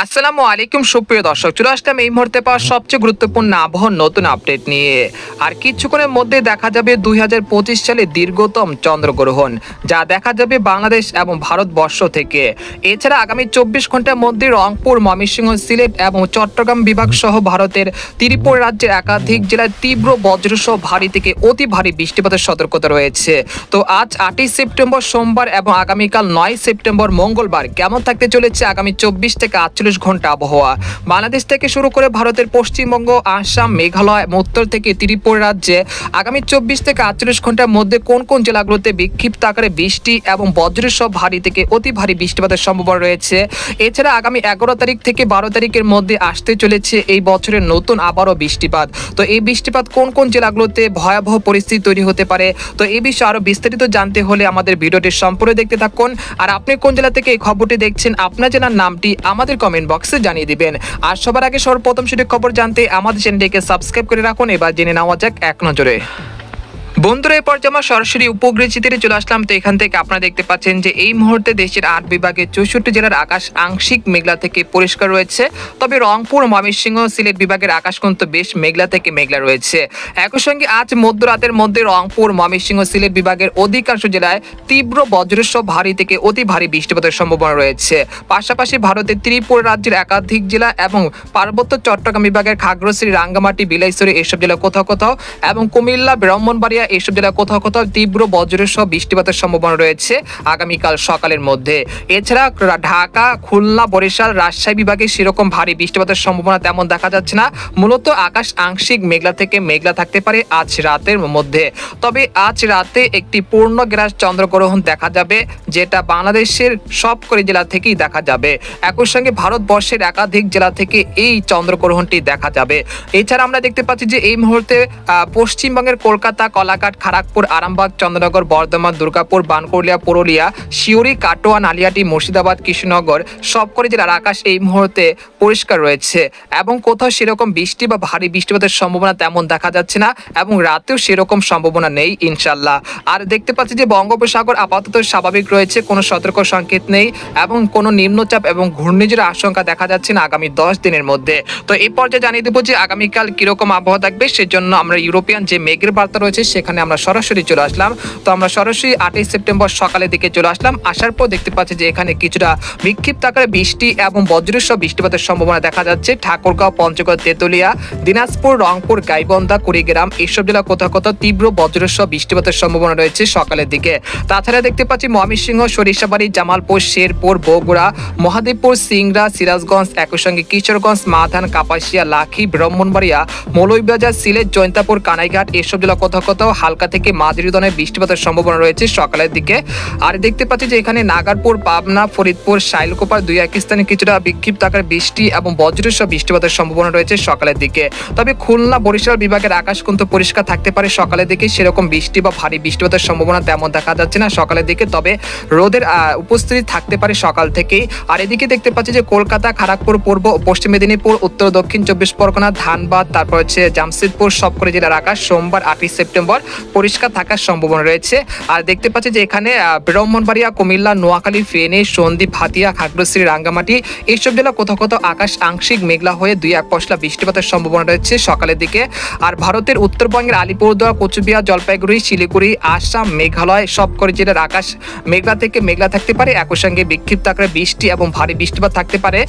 আসসালামু আলাইকুম সুপ্রিয় দর্শক, চলে আসলাম এই মুহূর্তে পাওয়া সবচেয়ে গুরুত্বপূর্ণ আবহাওয়ার নতুন আপডেট নিয়ে। আর কিছুক্ষণের মধ্যে দেখা যাবে 2025 সালে দীর্ঘতম চন্দ্রগ্রহণ, যা দেখা যাবে বাংলাদেশ এবং ভারতবর্ষ থেকে। এছাড়া আগামী 24 ঘন্টার মধ্যে রংপুর, ময়মনসিংহ, সিলেট এবং চট্টগ্রাম বিভাগ সহ ভারতের ত্রিপুরা রাজ্যের একাধিক জেলায় তীব্র বজ্রসহ ভারী থেকে অতি ভারী বৃষ্টিপাতের সতর্কতা রয়েছে। তো আজ 8ই সেপ্টেম্বর সোমবার এবং আগামীকাল 9 সেপ্টেম্বর মঙ্গলবার কেমন থাকতে চলেছে আগামী 24 থেকে 48 ঘন্টা আবহাওয়া। বাংলাদেশ থেকে শুরু করে ভারতের পশ্চিমবঙ্গ, আসাম, মেঘালয় এবং উত্তর থেকে ত্রিপুরা রাজ্যে আগামী 24 থেকে 48 ঘন্টার মধ্যে কোন কোন জেলাগুলোতে বিক্ষিপ্ত আকারে বৃষ্টি এবং বজ্রসহ ভারী থেকে অতি ভারী বৃষ্টিপাতের সম্ভাবনা রয়েছে। এছাড়া আগামী 11 তারিখ থেকে 12 তারিখের মধ্যে আসতে চলেছে এই বছরের নতুন আবারও বৃষ্টিপাত। তো এই বৃষ্টিপাত কোন কোন জেলাগুলোতে ভয়াবহ পরিস্থিতি তৈরি হতে পারে, তো এই বিষয়ে আরো বিস্তারিত জানতে হলে আমাদের ভিডিওটি সম্পূর্ণ দেখতে থাকুন। আর আপনি কোন জেলা থেকে এই খবরটি দেখছেন, আপনার জেলার নামটি আমাদের কমেন্ট বক্সে জানিয়ে দিবেন। আর সবার আগে সর্বপ্রথম সঠিক খবর জানতে আমাদের চ্যানেলটিকে সাবস্ক্রাইব করে রাখুন। এবার জেনে নেওয়া যাক এক নজরে। বন্ধুরা, এই পর্যায়ে আমরা সরাসরি উপগ্রহ চিত্রে চলে আসলাম। তো এখান থেকে আপনারা দেখতে পাচ্ছেন যে এই মুহূর্তে দেশের 8 বিভাগে 64 জেলার আকাশ আংশিক মেঘলা থেকে পরিষ্কার রয়েছে। তবে রংপুর, ময়মনসিংহ, সিলেট বিভাগের আকাশ কিন্তু বেশ মেঘলা থেকে মেঘলা রয়েছে। একই সঙ্গে আজ মধ্যরাতের মধ্যে রংপুর, ময়মনসিংহ, সিলেট বিভাগের অধিকাংশ জেলায় তীব্র বজ্রসহ ভারী থেকে অতি ভারী বৃষ্টিপাতের সম্ভাবনা রয়েছে। পাশাপাশি ভারতের ত্রিপুরা রাজ্যের একাধিক জেলা এবং পার্বত্য চট্টগ্রাম বিভাগের খাগড়াছড়ি, রাঙ্গামাটি, বিলাইছড়ি এসব জেলা কোথাও কোথাও এবং কুমিল্লা, ব্রাহ্মণবাড়িয়া এইসব জেলা কোথাও কোথাও তীব্র বজ্রসহ বৃষ্টিপাতের সম্ভাবনা রয়েছে আগামীকাল সকালের মধ্যে। এছাড়া ঢাকা, খুলনা, বরিশাল, রাজশাহী বিভাগে সেরকম ভারী বৃষ্টিপাতের সম্ভাবনা তেমন দেখা যাচ্ছে না। মূলত আকাশ আংশিক মেঘলা থেকে মেঘলা থাকতে পারে আজ রাতের মধ্যে। তবে আজ রাতে একটি পূর্ণগ্রাস চন্দ্রগ্রহণ দেখা যাবে, যেটা বাংলাদেশের সবকটি জেলা থেকেই দেখা যাবে। একই সঙ্গে ভারতবর্ষের একাধিক জেলা থেকে এই চন্দ্রগ্রহণটি দেখা যাবে। এছাড়া আমরা দেখতে পাচ্ছি যে এই মুহূর্তে পশ্চিমবঙ্গের কলকাতা, কলাঘাট, খড়গপুর, আরামবাগ, চন্দ্রনগর, বর্ধমান, দুর্গাপুর, বানকুড়িয়া, পুরুলিয়া, শিউরি, কাটোয়া, নালিয়াটি, মুর্শিদাবাদ, কৃষ্ণনগর সবকটি জেলার আকাশ এই মুহূর্তে পরিষ্কার রয়েছে এবং কোথাও সেরকম বৃষ্টি বা ভারী বৃষ্টিপাতের সম্ভাবনা তেমন দেখা যাচ্ছে না এবং রাতেও সেরকম সম্ভাবনা নেই ইনশাল্লাহ। আর দেখতে পাচ্ছি যে বঙ্গোপসাগর আপাতত স্বাভাবিক রয়েছে, কোনো সতর্ক সংকেত নেই এবং কোনো নিম্নচাপ এবং ঘূর্ণিঝড়ের আশঙ্কা দেখা যাচ্ছে না আগামী 10 দিনের মধ্যে। তো এই পর্যায়ে জানিয়ে দেবো যে আগামীকাল কিরকম আবহাওয়া থাকবে, সেজন্য আমরা ইউরোপিয়ান যে মেঘের বার্তা রয়েছে সেখানে আমরা সরাসরি চলে আসলাম। তো আমরা সরাসরি 8ই সেপ্টেম্বর সকালের দিকে চলে আসলাম। আসার পর দেখতে পাচ্ছি যে এখানে কিছুটা বিক্ষিপ্ত আকারে বৃষ্টি এবং বজ্রসহ বৃষ্টিপাতের সম্ভাবনা দেখা যাচ্ছে। ঠাকুরগাঁও, পঞ্চগড়, তেতুলিয়া, দিনাজপুর, রংপুর, গাইবান্ধা, কুড়িগ্রাম এইসব জেলা কোথাও কোথাও তীব্র বজ্রসহ বৃষ্টিপাতের সম্ভাবনা রয়েছে সকালের দিকে। তাছাড়া দেখতে পাচ্ছি ময়মনসিংহ, সরিষাবাড়ি, জামালপুর, শেরপুর, বগুড়া, মহাদেবপুর, সিংড়া, সিরাজগঞ্জ, একই সঙ্গে কিশোরগঞ্জ, মাধান, কাপাসিয়া, লাখি, ব্রাহ্মণবাড়িয়া, মৌলভীবাজার, সিলেট, জৈন্তাপুর, কানাইঘাট এসব জেলা কোথাও কোথাও হালকা থেকে মাঝারি ধরনের বৃষ্টিপাতের সম্ভাবনা রয়েছে সকালের দিকে। আর দেখতে পাচ্ছি যে এখানে নাগারপুর, পাবনা, ফরিদপুর, শাইলকুপার দুই এক স্থানে কিছুটা বিক্ষিপ্ত আকারে বৃষ্টি এবং বজ্রসহ বৃষ্টিপাতের সম্ভাবনা রয়েছে সকালের দিকে। তবে খুলনা, বরিশাল বিভাগের আকাশ কিন্তু পরিষ্কার থাকতে পারে সকালের দিকে, সেরকম বৃষ্টি বা ভারী বৃষ্টিপাতের সম্ভাবনা তেমন দেখা যাচ্ছে না সকালের দিকে। তবে রোদের উপস্থিতি থাকতে পারে সকাল থেকেই। আর এদিকে দেখতে পাচ্ছি যে কলকাতা, খড়গপুর, পূর্ব ও পশ্চিম মেদিনীপুর, উত্তর দক্ষিণ 24 পরগনা, ধানবাদ, তারপর হচ্ছে জামশেদপুর সবকটি জেলার আকাশ সোমবার 8ই সেপ্টেম্বর পরিষ্কার থাকার সম্ভাবনা রয়েছে। আর দেখতে পাচ্ছি যে এখানে ব্রাহ্মণবাড়িয়া, কুমিল্লা, নোয়াখালী, ফেনী, সন্দ্বীপ, হাতিয়া, খাগড়াছড়ি, রাঙ্গামাটি এইসব জেলা কোথাও কোথাও আকাশ আংশিক মেঘলা হয়ে 2-1 পশলা বৃষ্টিপাতের সম্ভাবনা রয়েছে সকালের দিকে। আর ভারতের উত্তরবঙ্গের আলিপুরদুয়ার, কোচবিহার, জলপাইগুড়ি, শিলিগুড়ি, আসাম, মেঘালয় সবকটি জেলার আকাশ মেঘলা থেকে মেঘলা থাকতে পারে। একই সঙ্গে বিক্ষিপ্ত আকারে বৃষ্টি এবং ভারী বৃষ্টিপাত থাকতে পারে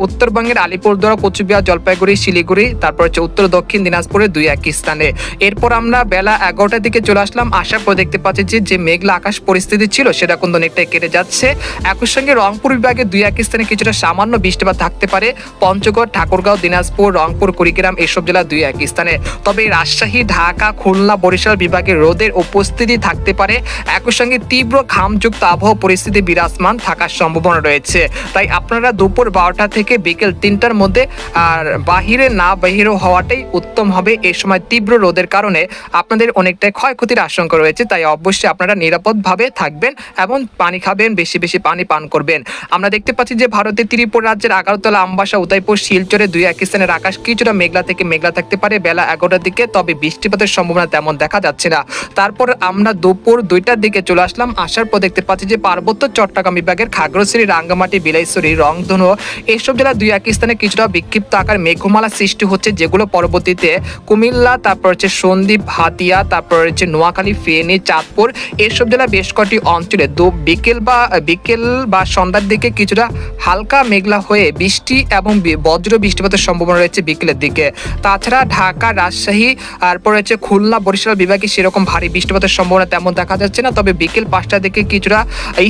উত্তরবঙ্গের আলিপুরদুয়ার, কোচবিহার, জলপাইগুড়ি, শিলিগুড়ি, তারপর হচ্ছে উত্তর দক্ষিণ দিনাজপুরের 2-1 স্থানে। এরপর আমরা বেলা 11টার দিকে চলে আসলাম। আসার পর দেখতে পাচ্ছি যে মেঘলা আকাশ পরিস্থিতি ছিল সেটা কিন্তু অনেকটাই কেটে যাচ্ছে। একই সঙ্গে রংপুর বিভাগে 2-1 স্থানে কিছুটা সামান্য বৃষ্টিপাত থাকতে পারে পঞ্চগড়, ঠাকুরগাঁও, দিনাজপুর, রংপুর, কুড়িগ্রাম এইসব জেলা 2-1 স্থানে। তবে রাজশাহী, ঢাকা, খুলনা, বরিশাল বিভাগে রোদের উপস্থিতি থাকতে পারে। একই সঙ্গে তীব্র ঘামযুক্ত আবহাওয়া পরিস্থিতি বিরাজমান থাকার সম্ভাবনা রয়েছে। তাই আপনারা দুপুর 12টা থেকে বিকেল 3টার মধ্যে আর বাহিরে না বাহির হওয়াটাই উত্তম হবে। এই সময় তীব্র রোদের কারণে আপনাদের ফসলের অনেকটাই ক্ষয়ক্ষতির আশঙ্কা রয়েছে, তাই অবশ্যই আপনারা নিরাপদভাবে থাকবেন এবং পানি খাবেন, বেশি বেশি পানি পান করবেন। আমরা দেখতে পাচ্ছি যে ভারতের ত্রিপুরা রাজ্যের আগরতলা, আমবাসা, উদয়পুর, শিলচরে দুই এক স্থানের আকাশ কিছুটা মেঘলা থেকে মেঘলা থাকতে পারে বেলা 11টার দিকে, তবে বৃষ্টিপাতের সম্ভাবনা তেমন দেখা যাচ্ছে না। তারপর আমরা দুপুর 2টার দিকে চলে আসলাম, আসার পর দেখতে পাচ্ছি যে পার্বত্য চট্টগ্রাম বিভাগের খাগড়াছড়ি, রাঙ্গামাটি, বিলাইছড়ি, রংধনু এইসব জেলার দুই এক স্থানে কিছুটা বিক্ষিপ্ত আকার মেঘমালা সৃষ্টি হচ্ছে, যেগুলো পরবর্তীতে কুমিল্লা, তারপর হচ্ছে সন্দ্বীপ, হাতিয়া, তারপর হচ্ছে নোয়াখালী, ফেনী, চাঁদপুর এইসব জেলা বেশ কটি অঞ্চলে বিকেল বা সন্ধ্যার দিকে কিছুটা হালকা মেঘলা হয়ে বৃষ্টি এবং বজ্র বৃষ্টিপাতের সম্ভাবনা রয়েছে বিকেলের দিকে। তাছাড়া ঢাকা, রাজশাহী, তারপর হচ্ছে খুলনা, বরিশাল বিভাগে সেরকম ভারী বৃষ্টিপাতের সম্ভাবনা তেমন দেখা যাচ্ছে না, তবে বিকেল 5টার দিকে কিছুটা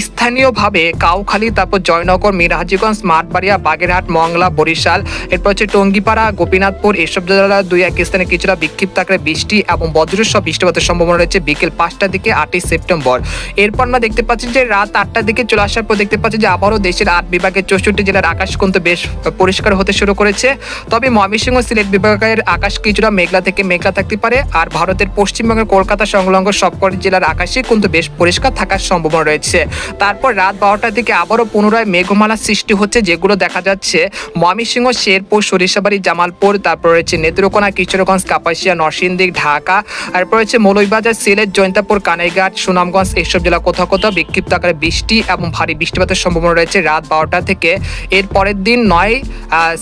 স্থানীয়ভাবে কাউখালী, তারপর জয়নগর, মিরহাজিগঞ্জ, মাঠবাড়িয়া, বাগেরহাট, মংলা, বরিশাল, এরপর হচ্ছে টঙ্গিপাড়া, গোপীনাথপুর এইসব জেলার দুই এক স্থানে কিছুটা বিক্ষিপ্ত আকারে বৃষ্টি এবং বজ্রসহ বৃষ্টিপাতের সম্ভাবনা রয়েছে বিকেল 5টার দিকে 8ই সেপ্টেম্বর। এরপর আমরা দেখতে পাচ্ছি যে রাত 8টার দিকে চলে আসার পর দেখতে পাচ্ছি যে আবারও দেশের 8 বিভাগের 64 জেলার আকাশ কিন্তু বেশ পরিষ্কার হতে শুরু করেছে, তবে ময়মনসিংহ, সিলেট বিভাগের আকাশ কিছুটা মেঘলা থেকে মেঘলা থাকতে পারে, আর ভারতের পশ্চিমবঙ্গের কলকাতা সংলগ্ন সবকটি জেলার আকাশে কিন্তু বেশ পরিষ্কার থাকার সম্ভাবনা রয়েছে। তারপর রাত 12টার দিকে আবারও পুনরায় মেঘমালা সৃষ্টি হচ্ছে, যেগুলো দেখা যাচ্ছে ময়মনসিংহ, শেরপুর, সরিষাবাড়ি, জামালপুর, তারপর রয়েছে নেত্রকোনা, কিশোরগঞ্জ, কাপাসিয়া, নরসিংদী, ঢাকা, তারপর রয়েছে মৌলভীবাজার, সিলেট, জৈন্তাপুর, কানাইঘাট, সুনামগঞ্জ এইসব জেলা কোথাও কোথাও বিক্ষিপ্ত আকারে বৃষ্টি এবং ভারী বৃষ্টিপাতের সম্ভাবনা রয়েছে রাত 12টা থেকে। এর পরের দিন 9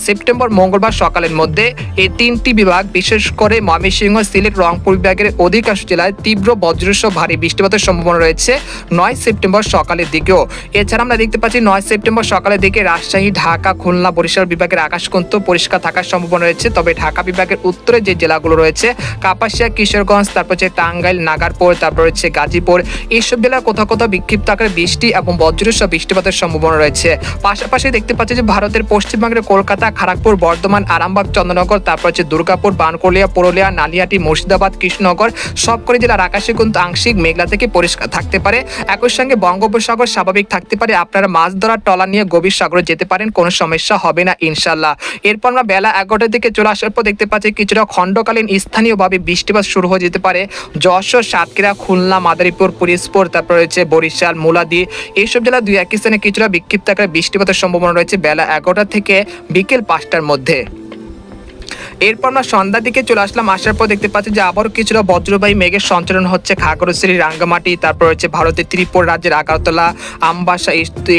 সেপ্টেম্বর মঙ্গলবার সকালের মধ্যে এই 3টি বিভাগ, বিশেষ করে ময়মনসিংহ, সিলেট, রংপুর বিভাগের অধিকাংশ জেলায় তীব্র বজ্রসহ ভারী বৃষ্টিপাতের সম্ভাবনা রয়েছে 9 সেপ্টেম্বর সকালের দিকেও। এছাড়া আমরা দেখতে পাচ্ছি 9 সেপ্টেম্বর সকালের দিকে রাজশাহী, ঢাকা, খুলনা, বরিশাল বিভাগের আকাশ কিন্তু পরিষ্কার থাকার সম্ভাবনা রয়েছে, তবে ঢাকা বিভাগের উত্তরে যে জেলাগুলো রয়েছে কাপাসিয়া, কিশোরগঞ্জ, তারপর হচ্ছে টাঙ্গাইল, নাগারপুর, তারপর হচ্ছে গাজীপুর এইসব জেলার কোথাও কোথাও বিক্ষিপ্ত আকারে বৃষ্টি এবং বজ্রসহ বৃষ্টিপাতের সম্ভাবনা রয়েছে। পাশাপাশি দেখতে পাচ্ছি যে ভারতের পশ্চিমবঙ্গের কলকাতা, খড়গপুর, বর্ধমান, আরামবাগ, চন্দ্রনগর, তারপর হচ্ছে দুর্গাপুর, বানকুলিয়া, পুরুলিয়া, নালিয়াটি, মুর্শিদাবাদ, কৃষ্ণনগর সবকটি জেলার আকাশে কিন্তু আংশিক মেঘলা থেকে পরিষ্কার থাকতে পারে। একই সঙ্গে বঙ্গোপসাগর স্বাভাবিক থাকতে পারে, আপনারা মাছ ধরার ট্রলার নিয়ে গভীর সাগরে যেতে পারেন, কোনো সমস্যা হবে না ইনশাল্লাহ। এরপর আমরা বেলা 11টার দিকে চলে আসার পর দেখতে পাচ্ছি কিছুটা খণ্ডকালীন স্থানীয়ভাবে বৃষ্টিপাত শুরু হয়ে যেতে পারে যশোর, সাতক্ষীরা, খুলনা, মাদারীপুর, পিরোজপুর, তারপর রয়েছে বরিশাল, মুলাদি এইসব জেলা দুই এক স্থানে কিছুটা বিক্ষিপ্ত আকারে বৃষ্টিপাতের সম্ভাবনা রয়েছে বেলা 11টা থেকে বিকেল 5টার মধ্যে। এরপর আমরা সন্ধ্যার দিকে চলে আসলাম, আসার পর দেখতে পাচ্ছি যে আবারও কিছুটা বজ্রবাহী মেঘের সঞ্চালন হচ্ছে খাগড়াছড়ি, রাঙ্গামাটি, তারপর হচ্ছে ভারতের ত্রিপুরা রাজ্যের আগরতলা, আমবাসা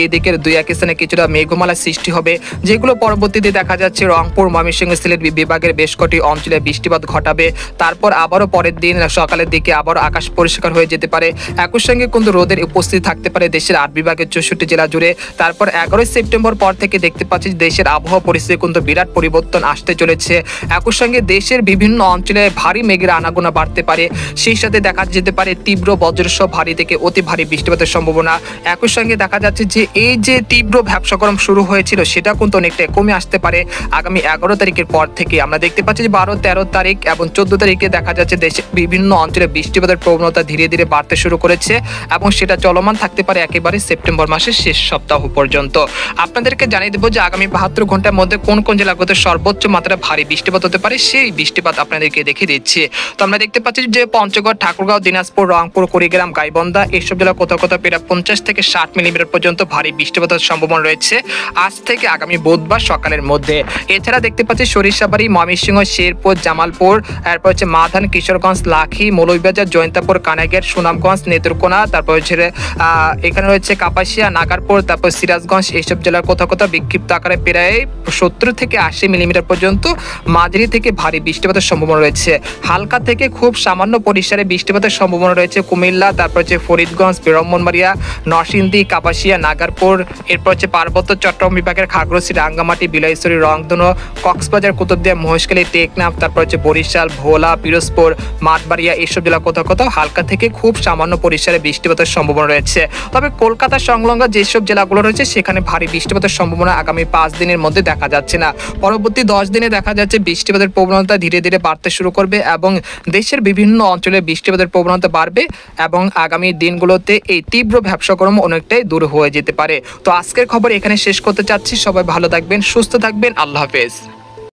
এদিকের দুই এক স্থানে কিছুটা মেঘমালা সৃষ্টি হবে, যেগুলো পরবর্তীতে দেখা যাচ্ছে রংপুর, ময়মনসিংহ, সিলেট বিভাগের বেশ কটি অঞ্চলে বৃষ্টিপাত ঘটাবে। তারপর আবারও পরের দিন সকালের দিকে আবারও আকাশ পরিষ্কার হয়ে যেতে পারে, একই সঙ্গে কিন্তু রোদের উপস্থিতি থাকতে পারে দেশের 8 বিভাগের 64 জেলা জুড়ে। তারপর 11 সেপ্টেম্বর পর থেকে দেখতে পাচ্ছি দেশের আবহাওয়া পরিস্থিতি কিন্তু বিরাট পরিবর্তন আসতে চলেছে। একই সঙ্গে দেশের বিভিন্ন অঞ্চলে ভারী মেঘের আনাগোনা বাড়তে পারে, সেই সাথে দেখা যেতে পারে তীব্র বজ্রসহ ভারী থেকে অতি ভারী বৃষ্টিপাতের সম্ভাবনা। একই সঙ্গে দেখা যাচ্ছে যে এই যে তীব্র ভ্যাপসা গরম শুরু হয়েছিল সেটা কিন্তু অনেকটা কমে আসতে পারে আগামী 11 তারিখের পর থেকে। আমরা দেখতে পাচ্ছি যে 12, 13 তারিখ এবং 14 তারিখে দেখা যাচ্ছে দেশের বিভিন্ন অঞ্চলে বৃষ্টিপাতের প্রবণতা ধীরে ধীরে বাড়তে শুরু করেছে এবং সেটা চলমান থাকতে পারে একেবারে সেপ্টেম্বর মাসের শেষ সপ্তাহ পর্যন্ত। আপনাদেরকে জানিয়ে দেবো যে আগামী 72 ঘন্টার মধ্যে কোন কোন জেলাগুলোতে সর্বোচ্চ মাত্রায় ভারী বৃষ্টিপাত হতে পারে, সেই বৃষ্টিপাত আপনাদেরকে দেখিয়ে দিচ্ছি। তো আমরা দেখতে পাচ্ছি যে পঞ্চগড়, ঠাকুরগাঁও, দিনাজপুর, রংপুর, কুড়িগ্রাম, গাইবান্ধা এইসব জেলা কোথাও কোথাও প্রায় 50 থেকে 60 মিলিমিটার পর্যন্ত ভারী বৃষ্টিপাতের সম্ভাবনা রয়েছে আজ থেকে আগামী বুধবার সকালের মধ্যে। এছাড়া দেখতে পাচ্ছি সরিষাবাড়ি, ময়মনসিংহ, শেরপুর, জামালপুর, এরপর হচ্ছে মাধান, কিশোরগঞ্জ, লাখি, মৌলভীবাজার, জৈন্তাপুর, কানাইঘাট, সুনামগঞ্জ, নেত্রকোনা, তারপর হচ্ছে এখানে রয়েছে কাপাসিয়া, নাগারপুর, তারপর সিরাজগঞ্জ এইসব জেলার কোথাও কোথাও বিক্ষিপ্ত আকারে প্রায় 70 থেকে 80 মিলিমিটার পর্যন্ত মাঝারি থেকে ভারী বৃষ্টিপাতের সম্ভাবনা রয়েছে। হালকা থেকে খুব সামান্য পরিসরে বৃষ্টিপাতের সম্ভাবনা রয়েছে কুমিল্লা, তারপর হচ্ছে ফরিদগঞ্জ, ব্রাহ্মণবাড়িয়া, নরসিংদী, কাপাসিয়া, নাগারপুর, এরপর হচ্ছে পার্বত্য চট্টগ্রাম বিভাগের খাগড়াছড়ি, রাঙ্গামাটি, বিলাইছড়ি, রংধনু, কক্সবাজার, কুতুবদিয়া, মহেশখালী, টেকনাফ, তারপর হচ্ছে বরিশাল, ভোলা, পিরোজপুর, মাঠবাড়িয়া এইসব জেলা কোথাও কোথাও হালকা থেকে খুব সামান্য পরিসরে বৃষ্টিপাতের সম্ভাবনা রয়েছে। তবে কলকাতা সংলগ্ন যেসব জেলাগুলো রয়েছে সেখানে ভারী বৃষ্টিপাতের সম্ভাবনা আগামী 5 দিনের মধ্যে দেখা যাচ্ছে না। পরবর্তী 10 দিনে দেখা যাচ্ছে বৃষ্টিপাতের প্রবণতা ধীরে ধীরে বাড়তে শুরু করবে এবং দেশের বিভিন্ন অঞ্চলে বৃষ্টিপাতের প্রবণতা বাড়বে এবং আগামী দিনগুলোতে এই তীব্র ভ্যাপসা গরম অনেকটাই দূর হয়ে যেতে পারে। তো আজকের খবর এখানে শেষ করতে চাচ্ছি। সবাই ভালো থাকবেন, সুস্থ থাকবেন, আল্লাহ হাফেজ।